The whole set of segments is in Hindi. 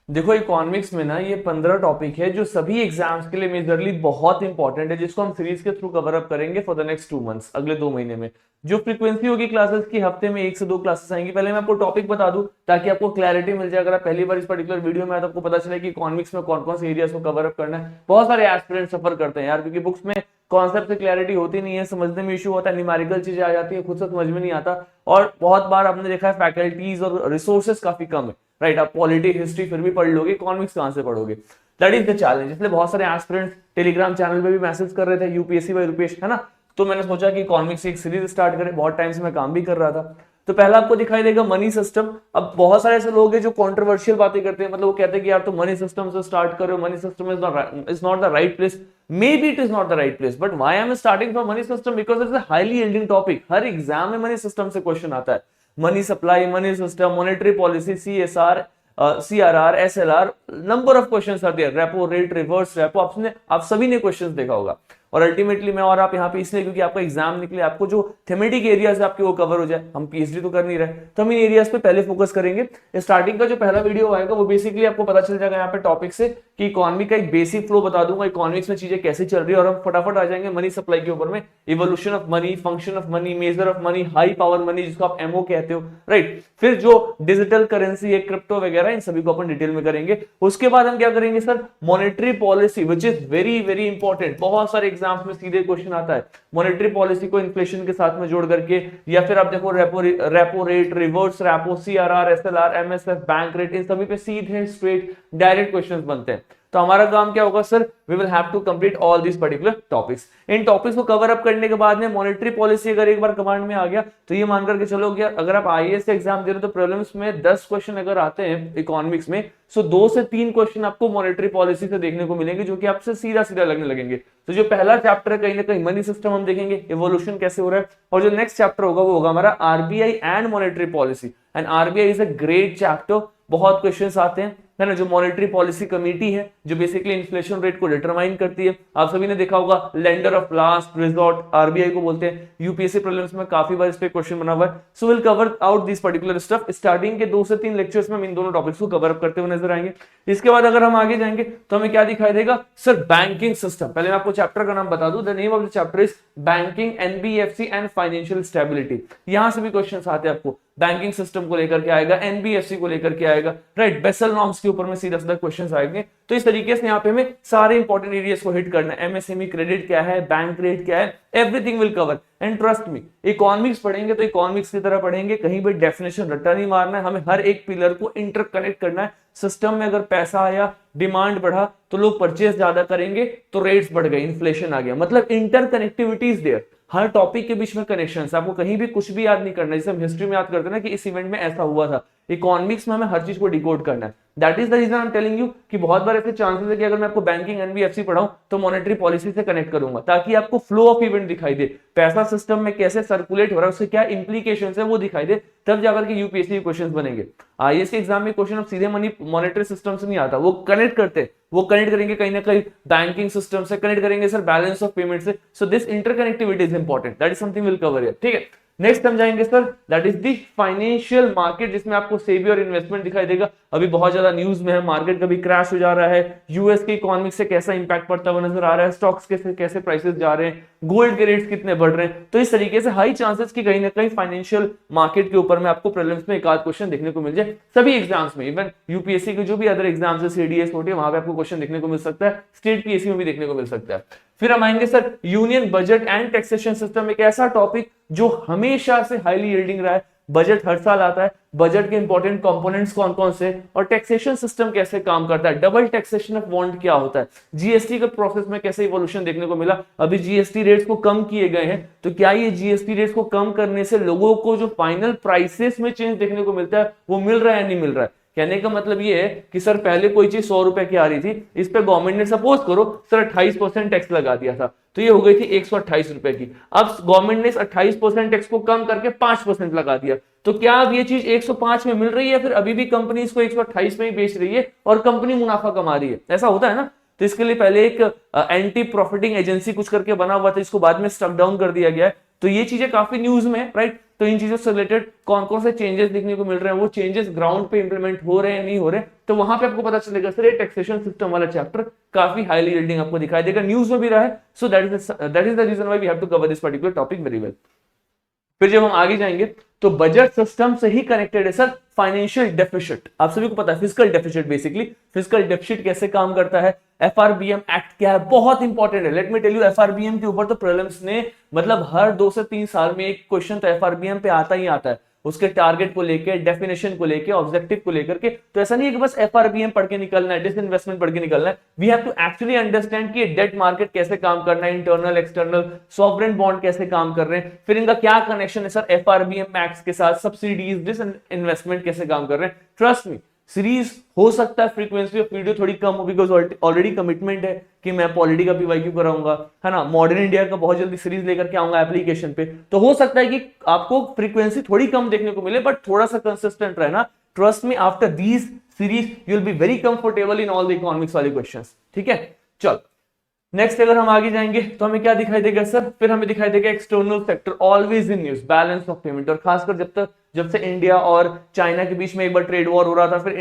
देखो इकोनॉमिक्स में ना ये 15 टॉपिक है जो सभी एग्जाम्स के लिए मेजरली बहुत इंपॉर्टेंट है, जिसको हम सीरीज के थ्रू कवर अप करेंगे फॉर द नेक्स्ट 2 मंथ्स, अगले 2 महीने में। जो फ्रीक्वेंसी होगी क्लासेस की, हफ्ते में 1 से 2 क्लासेस आएंगी। पहले मैं आपको टॉपिक बता दूं ताकि आपको क्लैरिटी मिल जाए। अगर आप पहली बार इस पर्टिकुलर वीडियो में आए तो आपको पता चले कि इकोनॉमिक्स में कौन कौन से एरियाज को कवर अप करना है। बहुत सारे एस्पिरेंट सफर करते हैं यार, क्योंकि बुक्स में कॉन्सेप्ट से क्लैरिटी होती नहीं है, समझने में इशू होता है, न्यूमेरिकल चीजें आ जाती है, खुद से समझ में नहीं आता। और बहुत बार आपने देखा है फैकल्टीज और रिसोर्सेज काफी कम है, राइट। आप पॉलिटी हिस्ट्री फिर भी पढ़ लोगे, इकोनॉमिक्स कहां से पढ़ोगे? That is the challenge. इसलिए बहुत सारे एस्पिरेंट्स टेलीग्राम चैनल पे भी मैसेज कर रहे थे, यूपीएससी बाय रुपेश, है ना। तो मैंने सोचा कि इकोनॉमिक्स की एक सीरीज स्टार्ट करें, बहुत टाइम से मैं काम भी कर रहा था। तो पहला आपको दिखाई देगा मनी सिस्टम। अब बहुत सारे ऐसे लोग हैं जो कंट्रोवर्शियल बातें करते हैं, मतलब वो कहते हैं कि यार तुम मनी सिस्टम से स्टार्ट करो, money system is not the right place. Maybe it is not the right place, but why I'm starting from money system? Because it's a highly yielding topic. हर एग्जाम में मनी सिस्टम से क्वेश्चन आता है। Money supply, money system, monetary policy, CSR, CRR, SLR, number of questions are there, repo rate, reverse repo, आप सभी ने क्वेश्चंस देखा होगा। और अल्टीमेटली मैं और आप यहाँ पे इसलिए क्योंकि आपका एग्जाम निकले, आपको जो थेमेटिक एरियाज आपके वो कवर हो जाए। हम पीएचडी तो कर नहीं रहे, तो हम इन एरियाज पे पहले फोकस करेंगे। स्टार्टिंग का जो पहला वीडियो आएगा वो बेसिकली आपको पता चल जाएगा यहाँ पे टॉपिक से कि इकोनॉमी का एक बेसिक फ्लो बता दूंगा, इकोनॉमिक्स में चीजें कैसे चल रही है। और हम फटाफट आ जाएंगे मनी सप्लाई के ऊपर में, evolution of money, function of money, measure of money, high power money जिसको आप एमओ कहते हो, राइट। फिर जो डिजिटल करेंसी है, क्रिप्टो वगैरह, इन सभी को अपन डिटेल में करेंगे। उसके बाद हम क्या करेंगे sir, monetary policy, which is very very important. बहुत सारे एग्जाम्स में सीधे क्वेश्चन आता है मॉनेटरी पॉलिसी को इन्फ्लेशन के साथ में जोड़ करके, या फिर आप देखो repo rate, reverse repo, CRR, SLR, MSF, bank rate, इन सभी पे सीधे स्ट्रेट डायरेक्ट क्वेश्चंस बनते हैं। तो हमारा काम क्या होगा sir, we will have to complete all this particular topics. इन टॉपिक्स को कवर अप करने के बाद में मॉनेटरी पॉलिसी अगर एक बार कमांड में आ गया तो ये मान करके चलो कि अगर आप आईएएस एग्जाम दे रहे हो तो प्रीलिम्स में 10 क्वेश्चन अगर आते हैं इकोनॉमिक्स में, सो 2 से 3 क्वेश्चन आपको मॉनेटरी पॉलिसी से देखने को मिलेंगे, जो कि आपसे सीधा सीधा लगने लगेंगे। तो जो पहला चैप्टर है कहीं ना कहीं मनी सिस्टम हम देखेंगे, इवोल्यूशन कैसे हो रहा है। और जो नेक्स्ट चैप्टर होगा वो होगा हमारा RBI and monetary policy. And RBI is a great chapter, बहुत क्वेश्चंस आते हैं, है ना। जो मॉनेटरी पॉलिसी कमेटी है जो बेसिकली इन्फ्लेशन रेट को डिटरमाइन करती है, आप सभी ने देखा होगा, lender of last resort RBI को बोलते हैं। यूपीएससी प्रीलिम्स में काफी बार इस पे क्वेश्चन बना हुआ है। So will cover out this particular stuff. Starting के 2 से 3 लेक्चर्स में हम इन दोनों टॉपिक्स को कवर अप करते हुए नजर आएंगे। इसके बाद अगर हम आगे जाएंगे तो हमें क्या दिखाई देगा सर, बैंकिंग सिस्टम। पहले मैं आपको चैप्टर का नाम बता दूं, the name of the chapter is banking, NBFC and financial stability. यहां से भी क्वेश्चन आते हैं आपको, बैंकिंग सिस्टम को लेकर के आएगा, एनबीएफसी को लेकर के आएगा, राइट। बेसल नॉर्म्स के ऊपर में सीधा सीधा क्वेश्चंस आएंगे। तो इस तरीके से यहाँ पे हमें सारे इंपॉर्टेंट एरियाज को हिट करना है। एमएसएमई क्रेडिट क्या है, बैंक रेट क्या है, everything will cover. And trust me, economics पढ़ेंगे तो इकोनॉमिक्स की तरह पढ़ेंगे, कहीं भी डेफिनेशन रट्टा नहीं मारना है। हमें हर एक पिलर को इंटरकनेक्ट करना है। सिस्टम में अगर पैसा आया, डिमांड बढ़ा तो लोग परचेस ज्यादा करेंगे, तो रेट्स बढ़ गए, इन्फ्लेशन आ गया, मतलब इंटरकनेक्टिविटी इज देयर। हर टॉपिक के बीच में कनेक्शन, आपको कहीं भी कुछ भी याद नहीं करना है। जैसे हम हिस्ट्री में याद करते हैं ना कि इस इवेंट में ऐसा हुआ था, इकोनॉमिक्स में हमें हर चीज को डिकोड करना है। That is the reason I am telling you कि बहुत बार ऐसे चांसेस है कि अगर मैं आपको बैंकिंग एनबीएफसी पढ़ाऊं तो मॉनेटरी पॉलिसी से कनेक्ट करूंगा, ताकि आपको फ्लो ऑफ इवेंट दिखाई दे, पैसा सिस्टम में कैसे सर्कुलेट हो रहा है, उससे क्या इंप्लीकेशंस है वो दिखाई दे, तब जाकर के यूपीएससी क्वेश्चंस बनेंगे। आईएएस के एग्जाम में क्वेश्चन अब सीधे मनी मॉनेटरी सिस्टम से नहीं आता, वो कनेक्ट करते, वो कनेक्ट करेंगे कहीं ना कहीं बैंकिंग सिस्टम से, कनेक्ट करेंगे सर बैलेंस ऑफ पेमेंट से। So this interconnectivity is important, that is something will cover here, ठीक है। नेक्स्ट हम जाएंगे sir, that is the financial market, जिसमें आपको सेबी और इन्वेस्टमेंट दिखाई देगा। अभी बहुत ज्यादा न्यूज में है, मार्केट कभी क्रैश हो जा रहा है, यूएस की इकोनॉमी से कैसा इंपैक्ट पड़ता हुआ नजर आ रहा है, स्टॉक्स के कैसे प्राइसेस जा रहे हैं, गोल्ड के रेट्स कितने बढ़ रहे हैं। तो इस तरीके से हाई चांसेस की कहीं ना कहीं फाइनेंशियल मार्केट के ऊपर में आपको प्रीलिम्स में एक आध क्वेश्चन देखने को मिल जाए, सभी एग्जाम्स में। इवन यूपीएससी के जो भी अदर एग्जाम्स है, सीडीएस होती है, वहां पे आपको क्वेश्चन देखने को मिल सकता है, स्टेट पीएससी में भी देखने को मिल सकता है। फिर हम आएंगे sir, union budget and taxation system, एक ऐसा टॉपिक जो हमेशा से हाईली यील्डिंग रहा है। बजट हर साल आता है, बजट के इंपॉर्टेंट कंपोनेंट्स कौन कौन से, और टैक्सेशन सिस्टम कैसे काम करता है, डबल टैक्सेशन ऑफ बॉन्ड क्या होता है, जीएसटी के प्रोसेस में कैसे इवोल्यूशन देखने को मिला। अभी जीएसटी रेट्स को कम किए गए हैं, तो क्या ये जीएसटी रेट्स को कम करने से लोगों को जो फाइनल प्राइसेस में चेंज देखने को मिलता है वो मिल रहा है या नहीं मिल रहा है। कहने का मतलब ये है कि सर पहले कोई चीज 100 रुपए की आ रही थी, इस पे गवर्नमेंट ने सपोज करो सर 28% टैक्स लगा दिया था, तो ये हो गई थी 128 रुपए की। अब गवर्नमेंट ने इस 28% टैक्स को कम करके 5% लगा दिया, तो क्या अब ये चीज 105 में मिल रही है, फिर अभी भी कंपनी इसको 128 में ही बेच रही है और कंपनी मुनाफा कमा रही है? ऐसा होता है ना। तो इसके लिए पहले एक एंटी प्रॉफिटिंग एजेंसी कुछ करके बना हुआ था, इसको बाद में स्टक डाउन कर दिया गया है। तो ये चीजें काफी न्यूज में है, राइट। तो इन चीजों से रिलेटेड कौन कौन से चेंजेस देखने को मिल रहे हैं, वो चेंजेस ग्राउंड पे इंप्लीमेंट हो रहे हैं नहीं हो रहे, तो वहां पे आपको पता चलेगा सर ये टैक्सेशन सिस्टम वाला चैप्टर काफी हाईली यील्डिंग आपको दिखाई देगा, न्यूज में भी रहा है। So that is the reason why we have to cover this particular topic very well. फिर जब हम आगे जाएंगे तो बजट सिस्टम से ही कनेक्टेड है सर फाइनेंशियल डेफिसिट। आप सभी को पता है physical deficit, basically physical deficit कैसे काम करता है, एफआरबीएम एक्ट क्या है, बहुत इंपॉर्टेंट है। Let me tell you, FRBM के ऊपर तो प्रीलिम्स ने मतलब हर 2 से 3 साल में एक क्वेश्चन तो एफआरबीएम पे आता ही आता है, उसके टारगेट को लेके, डेफिनेशन को लेके, ऑब्जेक्टिव को लेकर के। तो ऐसा नहीं है कि बस एफआरबीएम पढ़ के निकलना है, डिसइन्वेस्टमेंट पढ़ के निकलना है। We have to actually understand कि डेट मार्केट कैसे काम करना है, इंटरनल एक्सटर्नल, सॉवरेन बॉन्ड कैसे काम कर रहे हैं, फिर इनका क्या कनेक्शन है सर एफआरबीएम एक्ट के साथ, सब्सिडीज, डिसइन्वेस्टमेंट कैसे काम कर रहे हैं। ट्रस्ट मी, सीरीज हो सकता है फ्रीक्वेंसी ऑफ वीडियो थोड़ी कम हो, बिकॉज ऑलरेडी कमिटमेंट है कि मैं पॉलिटी का पीवाईक्यू कराऊंगा, है ना, मॉडर्न इंडिया का बहुत जल्दी सीरीज लेकर के आऊंगा एप्लीकेशन पे। तो हो सकता है कि आपको फ्रीक्वेंसी थोड़ी कम देखने को मिले, बट थोड़ा सा कंसिस्टेंट रहना। Trust me, after these series you will be very comfortable in all the economics वाले क्वेश्चंस। ठीक है, चल नेक्स्ट अगर हम आगे जाएंगे तो हमें क्या दिखाई देगा सर, फिर हमें दिखाई देगा external sector always in news, balance of payment. और खासकर जब से इंडिया और चाइना के बीच में एक बार ट्रेड वॉर हो रहा था, फिर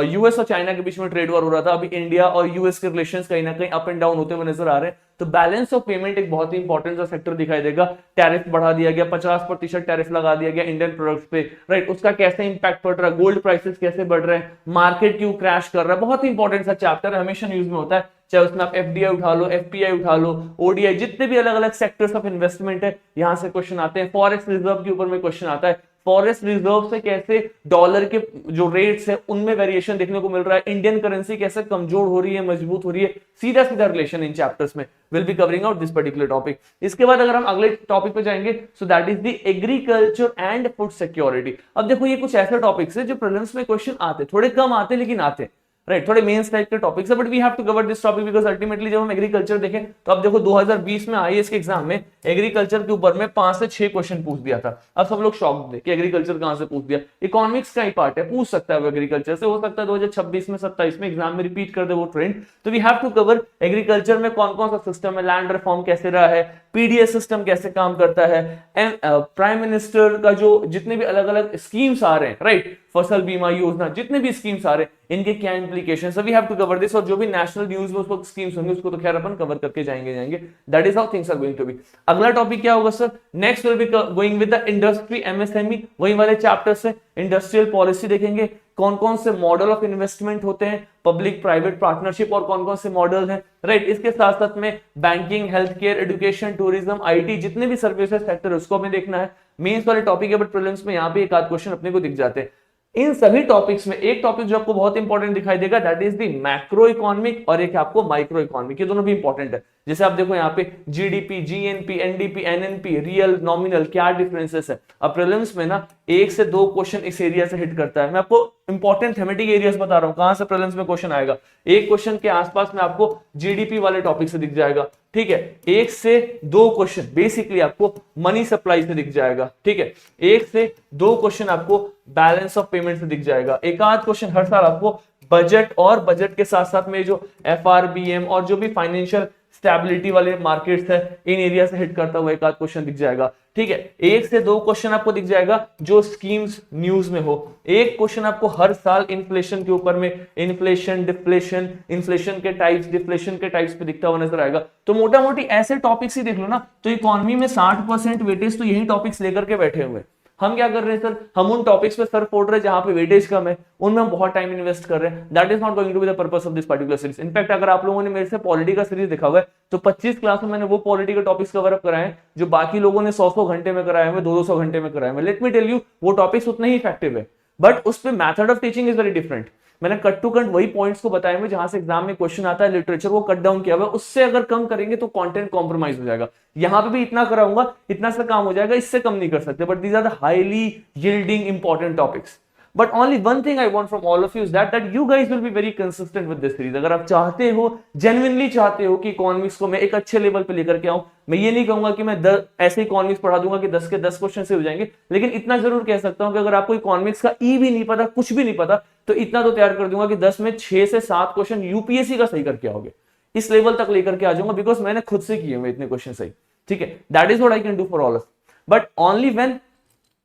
यूएस और चाइना के बीच में ट्रेड वॉर हो रहा था, अभी इंडिया और यूएस के रिलेशंस कहीं ना कहीं अप एंड डाउन होते हुए नजर आ रहे हैं। तो बैलेंस ऑफ पेमेंट एक बहुत ही इंपॉर्टेंट सा सेक्टर दिखाई देगा। टैरिफ बढ़ा दिया गया, 50% टैरिफ लगा दिया गया इंडियन प्रोडक्ट्स पे, राइट, उसका कैसे इंपैक्ट पड़ रहा है, गोल्ड प्राइसेस कैसे बढ़ रहे हैं, मार्केट क्यों क्रैश कर रहा है। बहुत ही इंपॉर्टेंट सा चैप्टर है, हमेशा न्यूज में होता है, चाहे उसमें आप एफडीआई उठा लो, एफपीआई उठा लो, ओडीआई, जितने भी अलग अलग सेक्टर्स ऑफ इन्वेस्टमेंट है यहां से क्वेश्चन आते हैं। फॉरेक्स रिजर्व के ऊपर में क्वेश्चन आता है, फॉरेस्ट रिजर्व से कैसे डॉलर के जो रेट्स है उनमें वेरिएशन देखने को मिल रहा है, इंडियन करेंसी कैसे कमजोर हो रही है, मजबूत हो रही है, सीधा सीधा रिलेशन इन चैप्टर्स में। Will be covering out this particular topic. इसके बाद अगर हम अगले टॉपिक पे जाएंगे, सो that is the agriculture and food security. अब देखो ये कुछ ऐसे टॉपिक्स है जो प्रीलिम्स में क्वेश्चन आते, थोड़े कम आते लेकिन आते, राइट, थोड़े मेंस टाइप के टॉपिक्स है, but we have to cover this topic because ultimately जब हम एग्रीकल्चर देखें तो अब देखो 2020 में आईएएस के एग्जाम में एग्रीकल्चर के ऊपर में 5 से 6 क्वेश्चन पूछ दिया था। अब सब लोग शॉक्ड थे कि एग्रीकल्चर कहां से पूछ दिया, इकोनॉमिक्स का ही पार्ट है, पूछ सकता है वो एग्रीकल्चर से, हो सकता है 2026 में 27 में एग्जाम में रिपीट कर दे वो ट्रेंड। तो we have to cover agriculture में कौन कौन सा सिस्टम है, लैंड रिफॉर्म कैसे रहा है, पीडीएस सिस्टम कैसे काम करता है, प्राइम मिनिस्टर का जो जितने भी अलग अलग स्कीम्स आ रहे हैं, राइट, फसल बीमा योजना, जितने भी स्कीम्स आ रहे हैं इनके क्या इंप्लीकेशंस है, we have to cover this. और जो भी नेशनल न्यूज में उसको स्कीम्स होंगे उसको तो खैर अपन कवर करके जाएंगे। That is how things are going to be. अगला टॉपिक क्या होगा sir, next will be going with the industry MSME, वही वाले चैप्टर से इंडस्ट्रियल पॉलिसी देखेंगे, कौन कौन से मॉडल ऑफ इन्वेस्टमेंट होते हैं, पब्लिक प्राइवेट पार्टनरशिप और कौन कौन से मॉडल हैं, राइट। इसके साथ साथ में banking, health care, education, tourism, IT, जितने भी सर्विसेज सेक्टर उसको हमें देखना है। मेंस वाले टॉपिक है बट प्रीलिम्स में यहाँ पे एक आध क्वेश्चन अपने को दिख जाते हैं। इन सभी टॉपिक्स में एक टॉपिक जो आपको बहुत इंपॉर्टेंट दिखाई देगा that is the macro economic, और एक आपको माइक्रो इकोनॉमिक, ये दोनों भी इंपॉर्टेंट है। जैसे आप देखो यहाँ पे GDP, GNP, NDP, NNP, real, nominal, क्या डिफरेंसेस है। अब प्रीलिम्स में ना 1 से 2 क्वेश्चन इस एरिया से हिट करता है। मैं आपको इंपॉर्टेंट थेमेटिक एरियाज बता रहा हूं कहां से प्रीलिम्स में क्वेश्चन आएगा। एक क्वेश्चन के आसपास में आपको जीडीपी वाले टॉपिक से दिख जाएगा, ठीक है। 1 से 2 क्वेश्चन बेसिकली आपको मनी सप्लाई से दिख जाएगा, ठीक है। 1 से 2 क्वेश्चन आपको बैलेंस ऑफ पेमेंट से दिख जाएगा। एक आध क्वेश्चन हर साल आपको बजट, और बजट के साथ साथ में जो एफआरबीएम और जो भी फाइनेंशियल स्टेबिलिटी वाले मार्केट्स है इन एरिया से हिट करता हुआ एक आध क्वेश्चन दिख जाएगा, ठीक है। 1 से 2 क्वेश्चन आपको दिख जाएगा जो स्कीम्स न्यूज में हो। एक क्वेश्चन आपको हर साल इन्फ्लेशन के ऊपर में, इन्फ्लेशन, डिफ्लेशन, इन्फ्लेशन के टाइप्स, डिफ्लेशन के टाइप्स पे दिखता हुआ नजर आएगा। तो मोटा मोटी ऐसे टॉपिक्स ही देख लो ना, तो इकोनॉमी में 60% वेटेज तो यही टॉपिक्स लेकर के बैठे हुए। हम क्या कर रहे हैं सर, हम उन टॉपिक्स पे सर फोड़ रहे हैं जहां पे वेटेज कम है, उनमें हम बहुत टाइम इन्वेस्ट कर रहे हैं। That is not going to be the purpose of this particular series. In fact अगर आप लोगों ने मेरे से पॉलिटी का सीरीज देखा हुआ है तो 25 क्लास में मैंने वो पॉलिटी के टॉपिक्स कवर अप कराए हैं जो बाकी लोगों ने 100 घंटे में कराए हुए, 200 घंटे में कराए हुए। लेट मी टेल यू, वो टॉपिक्स उतने ही इफेक्टिव है, बट उस पे method of teaching is very different. मैंने कट टू कट वही पॉइंट्स को बताए हुए जहां से एग्जाम में क्वेश्चन आता है, लिटरेचर वो कट डाउन किया हुआ है। उससे अगर कम करेंगे तो कंटेंट कॉम्प्रोमाइज हो जाएगा। यहां पे भी इतना कराऊंगा, इतना सा काम हो जाएगा, इससे कम नहीं कर सकते। But these are the highly yielding important topics. But only one thing I want from all of you is that you guys will be very consistent with this series. अगर आप चाहते हो, genuinely चाहते हो कि इकोनॉमिक्स को मैं एक अच्छे लेवल पे लेकर के आऊं, मैं ये नहीं कहूंगा कि मैं ऐसे इकोनॉमिक्स पढ़ा दूंगा कि 10 के 10 क्वेश्चन से हो जाएंगे, लेकिन इतना जरूर कह सकता हूं कि अगर आपको इकोनॉमिक्स का ई भी नहीं पता, कुछ भी नहीं पता, तो इतना तो तैयार कर दूंगा कि 10 में 6 से 7 क्वेश्चन यूपीएससी का सही करके आओगे। इस लेवल तक लेकर के आ जाऊंगा बिकॉज मैंने खुद से किए हुए इतने क्वेश्चन सही, ठीक है। That is what I can do for all of. but only when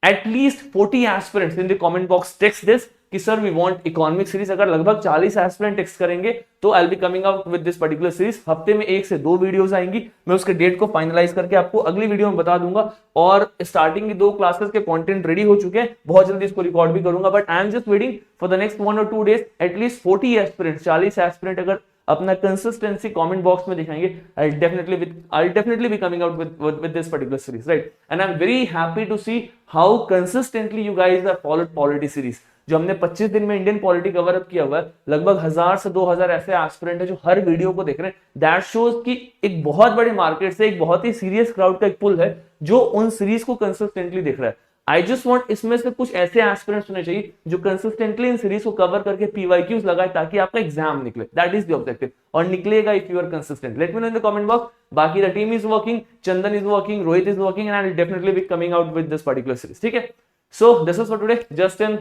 at least 40 aspirants in the comment box text this कि sir we want economic series. अगर लगभग 40 एस्पिरेंट टेक्स्ट करेंगे तो I will be coming out with this particular series. हफ्ते में 1 से 2 वीडियोस आएंगी, मैं उसके डेट को फाइनलाइज करके आपको अगली वीडियो में बता दूंगा। और स्टार्टिंग की 2 क्लासेस के कंटेंट रेडी हो चुके हैं, बहुत जल्दी इसको रिकॉर्ड भी करूंगा, but I am just waiting for the next 1 और 2 डेज एटलीस्ट 40 एस्पिरेंट, 40 एस्पिरेंट अगर अपना कंसिस्टेंसी कमेंट बॉक्स में दिखाएंगे, I'll definitely be coming out with this particular series, right? And I'm very happy to see how consistently you guys have followed polity series। जो हमने 25 दिन में इंडियन पॉलिटी कवर अप किया हुआ है, लगभग 1000 से 2000 ऐसे एस्पिरेंट है जो हर वीडियो को देख रहे हैं। दैट शोज कि एक बहुत बड़े मार्केट से एक बहुत ही सीरियस क्राउड का एक पुल है जो उन सीरीज को कंसिस्टेंटली देख रहा है। आई जस्ट वांट इसमें से कुछ ऐसे एस्पिरेंट्स होने चाहिए जो कंसिस्टेंटली इन सीरीज को कवर करके पीवाईक्यूज लगाए ताकि आपका एग्जाम निकले। दैट इज द ऑब्जेक्टिव, और निकलेगा if you are consistent. Let me know in the comment box. बाकी the team is working, Chandan is working, Rohit is working, and I will definitely be coming out with this particular series. ठीक है, so this is for today, just an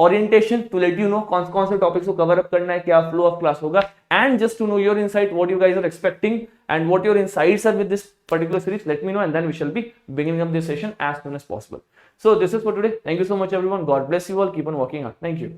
orientation to let you know कौन से टॉपिक्स को कवर अप करना है, क्या फ्लो ऑफ क्लास होगा, and just to know your insight, what you guys are expecting and what your insights are with this particular series, let me know, and then we shall be beginning up this session as soon as possible. So this is for today. Thank you so much everyone. God bless you all. Keep on working hard. Thank you.